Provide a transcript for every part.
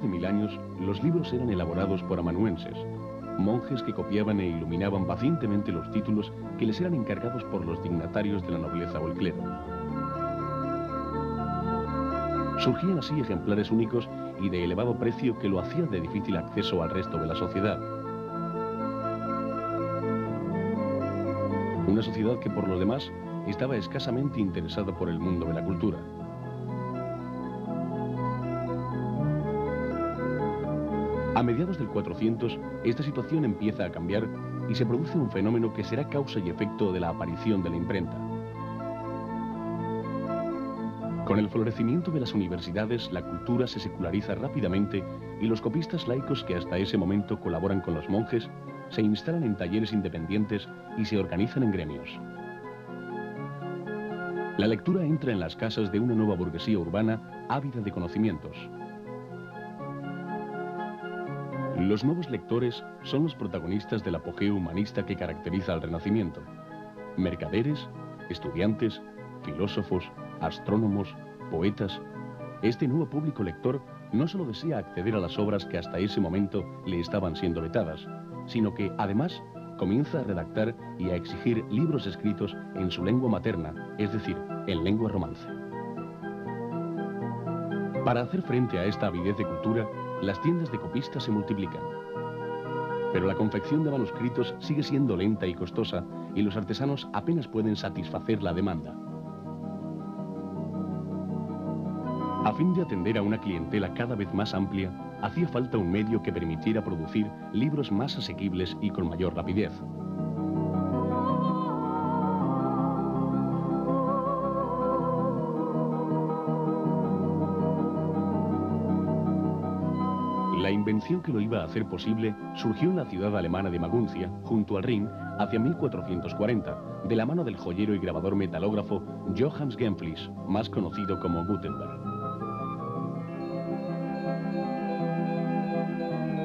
de 1000 años, los libros eran elaborados por amanuenses, monjes que copiaban e iluminaban pacientemente los títulos que les eran encargados por los dignatarios de la nobleza o el clero. Surgían así ejemplares únicos y de elevado precio que lo hacía de difícil acceso al resto de la sociedad. Una sociedad que por lo demás estaba escasamente interesada por el mundo de la cultura. A mediados del 400, esta situación empieza a cambiar y se produce un fenómeno que será causa y efecto de la aparición de la imprenta. Con el florecimiento de las universidades, la cultura se seculariza rápidamente y los copistas laicos que hasta ese momento colaboran con los monjes se instalan en talleres independientes y se organizan en gremios. La lectura entra en las casas de una nueva burguesía urbana ávida de conocimientos. Los nuevos lectores son los protagonistas del apogeo humanista que caracteriza al Renacimiento. Mercaderes, estudiantes, filósofos, astrónomos, poetas. Este nuevo público lector no solo desea acceder a las obras que hasta ese momento le estaban siendo vetadas, sino que, además, comienza a redactar y a exigir libros escritos en su lengua materna, es decir, en lengua romance. Para hacer frente a esta avidez de cultura, las tiendas de copistas se multiplican. Pero la confección de manuscritos sigue siendo lenta y costosa y los artesanos apenas pueden satisfacer la demanda. A fin de atender a una clientela cada vez más amplia, hacía falta un medio que permitiera producir libros más asequibles y con mayor rapidez. La invención que lo iba a hacer posible surgió en la ciudad alemana de Maguncia, junto al Rin, hacia 1440, de la mano del joyero y grabador metalógrafo Johannes Gempflis, más conocido como Gutenberg.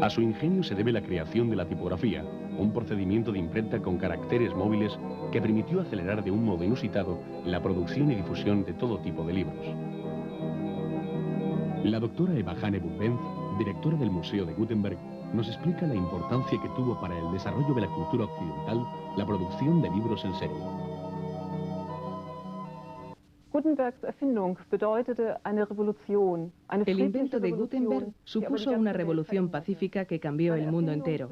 A su ingenio se debe la creación de la tipografía, un procedimiento de imprenta con caracteres móviles que permitió acelerar de un modo inusitado la producción y difusión de todo tipo de libros. La doctora Eva Hanne Budbenz, directora del Museo de Gutenberg, nos explica la importancia que tuvo para el desarrollo de la cultura occidental la producción de libros en serie. El invento de Gutenberg supuso una revolución pacífica que cambió el mundo entero.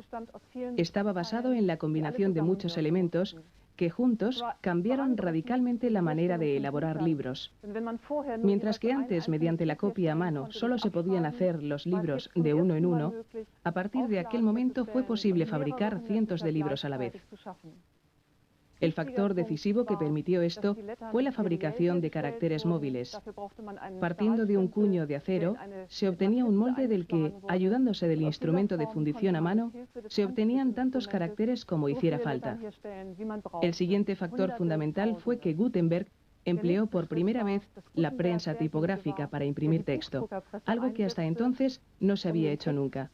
Estaba basado en la combinación de muchos elementos que juntos cambiaron radicalmente la manera de elaborar libros. Mientras que antes, mediante la copia a mano, solo se podían hacer los libros de uno en uno, a partir de aquel momento fue posible fabricar cientos de libros a la vez. El factor decisivo que permitió esto fue la fabricación de caracteres móviles. Partiendo de un cuño de acero, se obtenía un molde del que, ayudándose del instrumento de fundición a mano, se obtenían tantos caracteres como hiciera falta. El siguiente factor fundamental fue que Gutenberg empleó por primera vez la prensa tipográfica para imprimir texto, algo que hasta entonces no se había hecho nunca.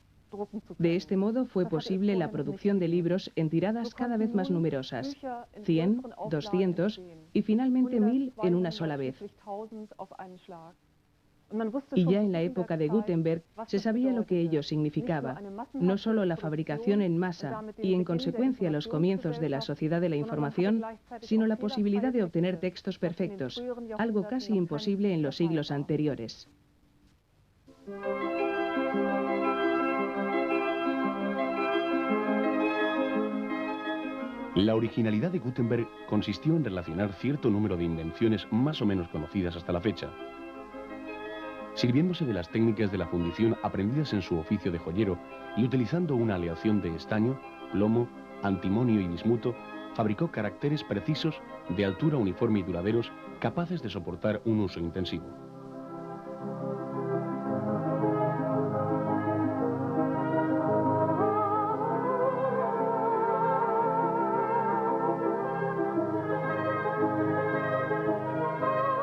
De este modo fue posible la producción de libros en tiradas cada vez más numerosas, 100, 200 y finalmente 1000 en una sola vez. Y ya en la época de Gutenberg se sabía lo que ello significaba, no solo la fabricación en masa y en consecuencia los comienzos de la sociedad de la información, sino la posibilidad de obtener textos perfectos, algo casi imposible en los siglos anteriores. La originalidad de Gutenberg consistió en relacionar cierto número de invenciones más o menos conocidas hasta la fecha. Sirviéndose de las técnicas de la fundición aprendidas en su oficio de joyero y utilizando una aleación de estaño, plomo, antimonio y bismuto, fabricó caracteres precisos, de altura uniforme y duraderos, capaces de soportar un uso intensivo.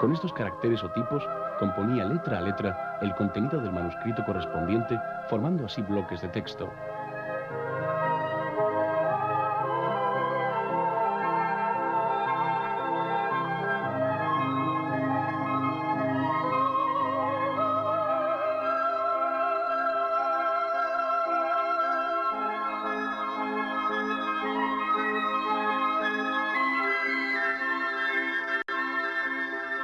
Con estos caracteres o tipos, componía letra a letra el contenido del manuscrito correspondiente, formando así bloques de texto.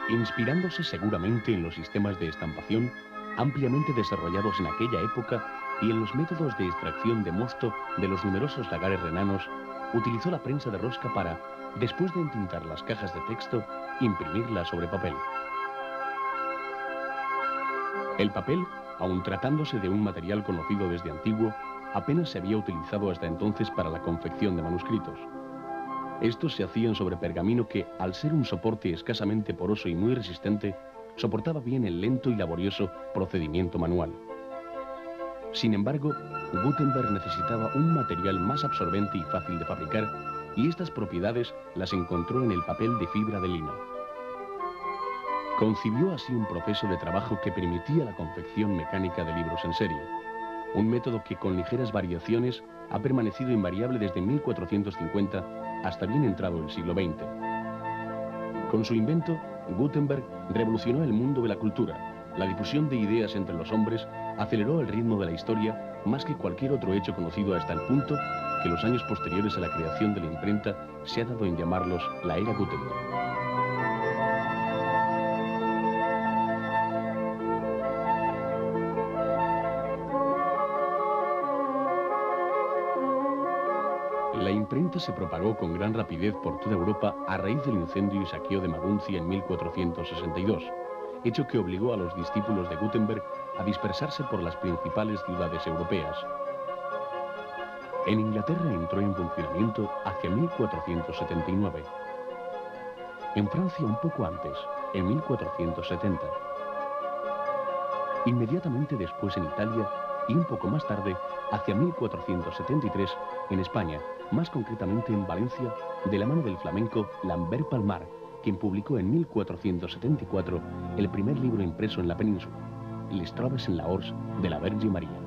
inspirándose seguramente en los sistemas de estampación ampliamente desarrollados en aquella época y en los métodos de extracción de mosto de los numerosos lagares renanos, utilizó la prensa de rosca para, después de entintar las cajas de texto, imprimirlas sobre papel. El papel, aun tratándose de un material conocido desde antiguo, apenas se había utilizado hasta entonces para la confección de manuscritos. Estos se hacían sobre pergamino que, al ser un soporte escasamente poroso y muy resistente, soportaba bien el lento y laborioso procedimiento manual. Sin embargo, Gutenberg necesitaba un material más absorbente y fácil de fabricar, y estas propiedades las encontró en el papel de fibra de lino. Concibió así un proceso de trabajo que permitía la confección mecánica de libros en serie, un método que con ligeras variaciones ha permanecido invariable desde 1450 hasta bien entrado el siglo XX. Con su invento, Gutenberg revolucionó el mundo de la cultura. La difusión de ideas entre los hombres aceleró el ritmo de la historia más que cualquier otro hecho conocido hasta el punto que los años posteriores a la creación de la imprenta se ha dado en llamarlos la era Gutenberg. La imprenta se propagó con gran rapidez por toda Europa a raíz del incendio y saqueo de Maguncia en 1462, hecho que obligó a los discípulos de Gutenberg a dispersarse por las principales ciudades europeas. En Inglaterra entró en funcionamiento hacia 1479. En Francia un poco antes, en 1470. Inmediatamente después en Italia y un poco más tarde, hacia 1473, en España, más concretamente en Valencia, de la mano del flamenco Lambert Palmar, quien publicó en 1474 el primer libro impreso en la península, Les Trobes en l'Horts de la Verge Maria.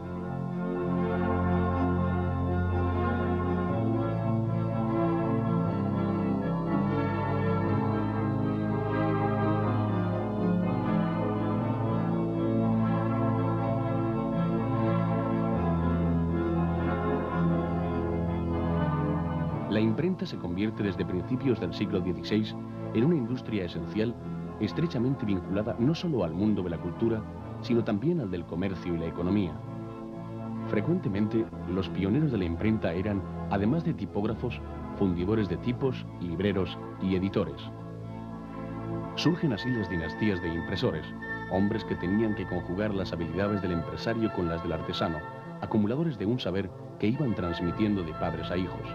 La imprenta se convierte desde principios del siglo XVI en una industria esencial, estrechamente vinculada no solo al mundo de la cultura, sino también al del comercio y la economía. Frecuentemente, los pioneros de la imprenta eran, además de tipógrafos, fundidores de tipos, libreros y editores. Surgen así las dinastías de impresores, hombres que tenían que conjugar las habilidades del empresario con las del artesano, acumuladores de un saber que iban transmitiendo de padres a hijos.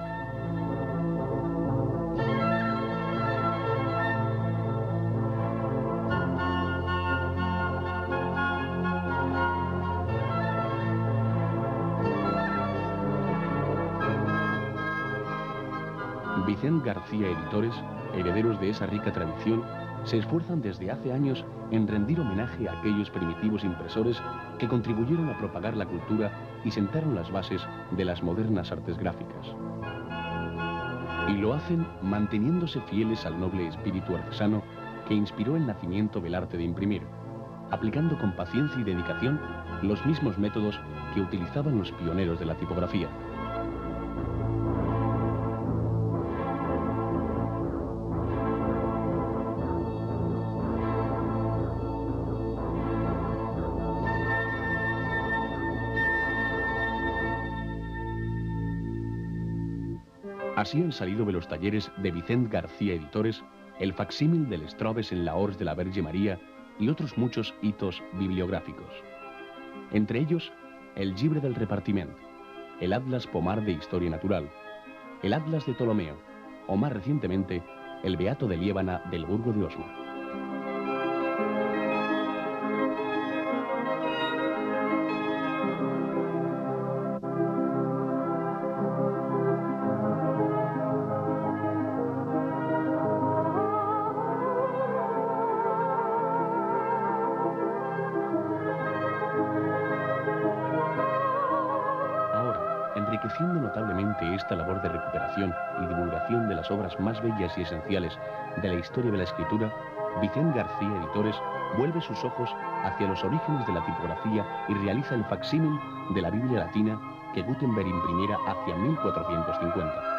Vicent García Editores, herederos de esa rica tradición, se esfuerzan desde hace años en rendir homenaje a aquellos primitivos impresores que contribuyeron a propagar la cultura y sentaron las bases de las modernas artes gráficas. Y lo hacen manteniéndose fieles al noble espíritu artesano que inspiró el nacimiento del arte de imprimir, aplicando con paciencia y dedicación los mismos métodos que utilizaban los pioneros de la tipografía. Así han salido de los talleres de Vicent García Editores el facsímil de Les Trobes en l'Horts de la Verge Maria y otros muchos hitos bibliográficos. Entre ellos, el Llibre del Repartiment, el Atlas Pomar de Historia Natural, el Atlas de Ptolomeo, o más recientemente, el Beato de Liébana del Burgo de Osma. Enriqueciendo notablemente esta labor de recuperación y divulgación de las obras más bellas y esenciales de la historia de la escritura, Vicent García Editores vuelve sus ojos hacia los orígenes de la tipografía y realiza el facsímil de la Biblia latina que Gutenberg imprimiera hacia 1450.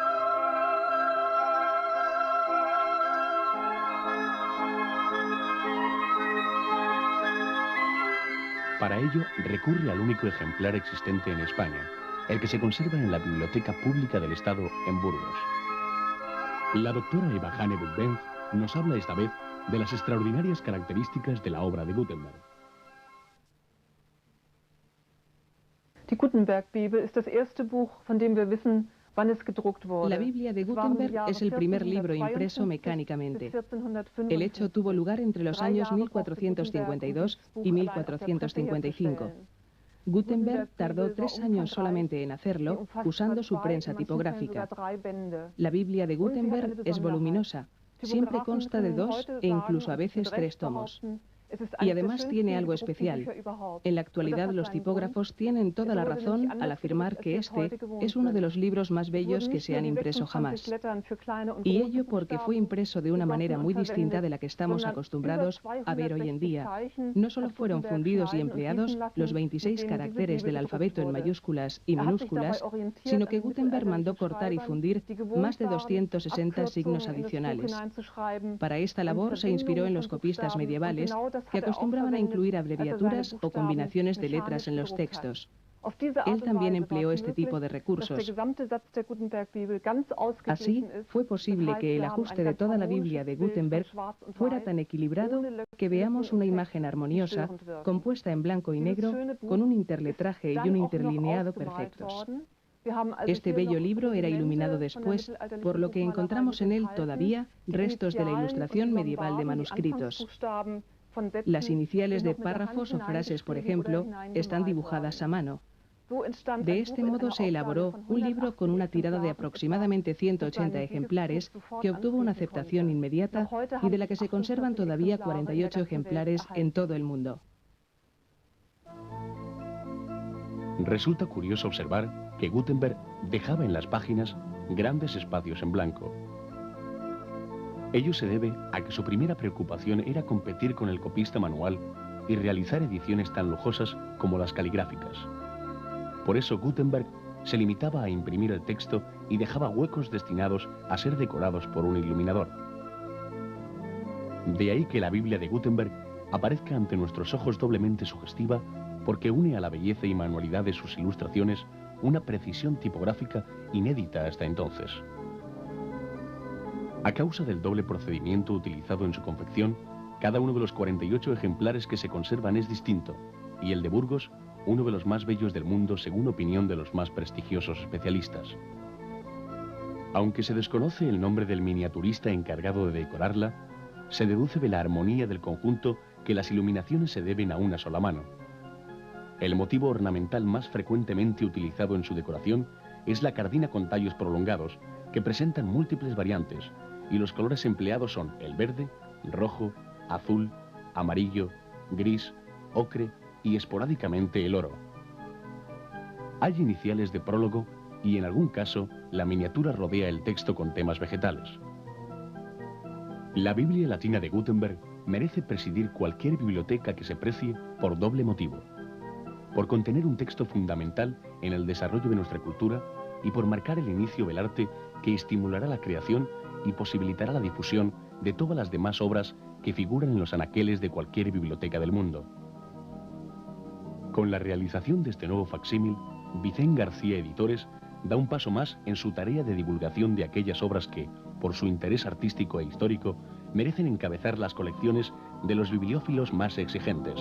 Para ello, recurre al único ejemplar existente en España, el que se conserva en la Biblioteca Pública del Estado en Burgos. La doctora Eva Hane Buchbenz nos habla esta vez de las extraordinarias características de la obra de Gutenberg. Die Gutenberg-Bibel ist das erste Buch, von dem wir wissen, wann es gedruckt wurde. La Biblia de Gutenberg es el primer libro impreso mecánicamente. El hecho tuvo lugar entre los años 1452 y 1455. Gutenberg tardó 3 años solamente en hacerlo, usando su prensa tipográfica. La Biblia de Gutenberg es voluminosa, siempre consta de 2 e incluso a veces 3 tomos. Y además tiene algo especial. En la actualidad los tipógrafos tienen toda la razón al afirmar que este es uno de los libros más bellos que se han impreso jamás. Y ello porque fue impreso de una manera muy distinta de la que estamos acostumbrados a ver hoy en día. No solo fueron fundidos y empleados los 26 caracteres del alfabeto en mayúsculas y minúsculas, sino que Gutenberg mandó cortar y fundir más de 260 signos adicionales. Para esta labor se inspiró en los copistas medievales, que acostumbraban a incluir abreviaturas o combinaciones de letras en los textos. Él también empleó este tipo de recursos. Así, fue posible que el ajuste de toda la Biblia de Gutenberg fuera tan equilibrado que veamos una imagen armoniosa, compuesta en blanco y negro, con un interletraje y un interlineado perfectos. Este bello libro era iluminado después, por lo que encontramos en él todavía restos de la ilustración medieval de manuscritos. Las iniciales de párrafos o frases, por ejemplo, están dibujadas a mano. De este modo se elaboró un libro con una tirada de aproximadamente 180 ejemplares que obtuvo una aceptación inmediata y de la que se conservan todavía 48 ejemplares en todo el mundo. Resulta curioso observar que Gutenberg dejaba en las páginas grandes espacios en blanco. Ello se debe a que su primera preocupación era competir con el copista manual y realizar ediciones tan lujosas como las caligráficas. Por eso Gutenberg se limitaba a imprimir el texto y dejaba huecos destinados a ser decorados por un iluminador. De ahí que la Biblia de Gutenberg aparezca ante nuestros ojos doblemente sugestiva porque une a la belleza y manualidad de sus ilustraciones una precisión tipográfica inédita hasta entonces. A causa del doble procedimiento utilizado en su confección, cada uno de los 48 ejemplares que se conservan es distinto, y el de Burgos, uno de los más bellos del mundo según opinión de los más prestigiosos especialistas. Aunque se desconoce el nombre del miniaturista encargado de decorarla, se deduce de la armonía del conjunto que las iluminaciones se deben a una sola mano. El motivo ornamental más frecuentemente utilizado en su decoración es la cardina con tallos prolongados, que presentan múltiples variantes, y los colores empleados son el verde, rojo, azul, amarillo, gris, ocre y esporádicamente el oro. Hay iniciales de prólogo y en algún caso la miniatura rodea el texto con temas vegetales. La Biblia latina de Gutenberg merece presidir cualquier biblioteca que se precie por doble motivo: por contener un texto fundamental en el desarrollo de nuestra cultura y por marcar el inicio del arte que estimulará la creación y posibilitará la difusión de todas las demás obras que figuran en los anaqueles de cualquier biblioteca del mundo. Con la realización de este nuevo facsímil, Vicente García Editores da un paso más en su tarea de divulgación de aquellas obras que, por su interés artístico e histórico, merecen encabezar las colecciones de los bibliófilos más exigentes.